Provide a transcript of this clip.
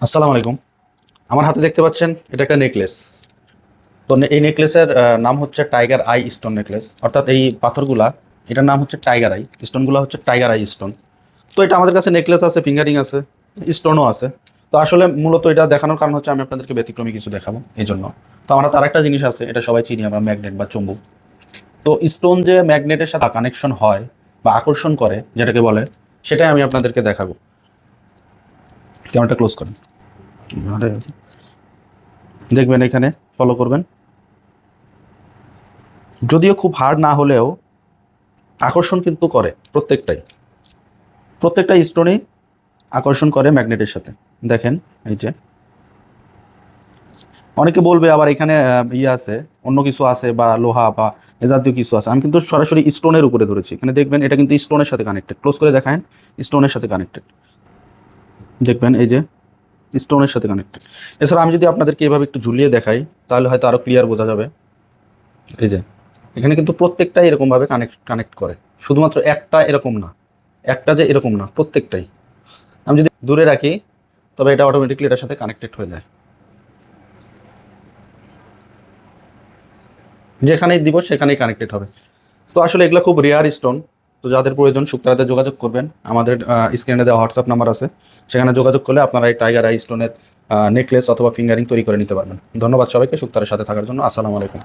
আসসালামু আলাইকুম। আমার হাতে দেখতে পাচ্ছেন এটা একটা নেকলেস। তো এই নেকলেসের নাম হচ্ছে টাইগার আই স্টোন নেকলেস, অর্থাৎ এই পাথরগুলা এটার নাম হচ্ছে টাইগার আই, স্টোনগুলো হচ্ছে টাইগার আই স্টোন। তো এটা আমাদের কাছে নেকলেস আছে, ফিঙ্গারিং আছে, স্টোনও আছে। তো আসলে মূলত এটা দেখানোর কারণ হচ্ছে আমি আপনাদেরকে ব্যতিক্রমী কিছু দেখাবো এই জন্য। তো আমার হাতে আরেকটা জিনিস আছে, এটা সবাই চিনি আমরা, ম্যাগনেট বা চুম্বক। তো স্টোন যে ম্যাগনেটের সাথে কানেকশন হয় বা আকর্ষণ করে যেটাকে বলে, সেটাই আমি আপনাদেরকে দেখাবো। ক্যামেরাটা ক্লোজ করেন। আরে, দেখবেন এখানে, ফলো করবেন। যদিও খুব হার্ড না হলেও আকর্ষণ কিন্তু করে, প্রত্যেকটা স্টোনই আকর্ষণ করে ম্যাগনেটের সাথে। দেখেন এই যে, অনেকে বলবে আবার এখানে ইয়ে আছে, অন্য কিছু আছে বা লোহা বা এ জাতীয় কিছু আছে। আমি কিন্তু সরাসরি স্টোনের উপরে ধরেছি। এখানে দেখবেন এটা কিন্তু স্টোনের সাথে কানেক্টেড। ক্লোজ করে দেখায়, স্টোনের সাথে কানেক্টেড। দেখবেন এই যে, স্টোনের সাথে কানেক্টেড। এছাড়া আমি যদি আপনাদেরকে এভাবে একটু ঝুলিয়ে দেখাই, তাহলে হয়তো আরও ক্লিয়ার বোঝা যাবে। এই যে, এখানে কিন্তু প্রত্যেকটাই এরকমভাবে কানেক্ট করে, শুধুমাত্র একটা এরকম না, একটা যে এরকম না, প্রত্যেকটাই। আমি যদি দূরে রাখি, তবে এটা অটোমেটিকলি এটার সাথে কানেক্টেড হয়ে যায়। যেখানেই দিব সেখানেই কানেক্টেড হবে। তো আসলে এগুলো খুব রেয়ার স্টোন। তো যাদের প্রয়োজন শুক্তারাতে যোগাযোগ করবেন। আমাদের স্ক্রিনে দেওয়া হোয়াটসঅ্যাপ নাম্বার আছে, সেখানে যোগাযোগ করলে আপনারা এই টাইগার আই স্টোনের নেকলেস অথবা ফিঙ্গারিং তৈরি করে নিতে পারবেন। ধন্যবাদ সবাইকে শুক্তারের সাথে থাকার জন্য। আসসালামু আলাইকুম।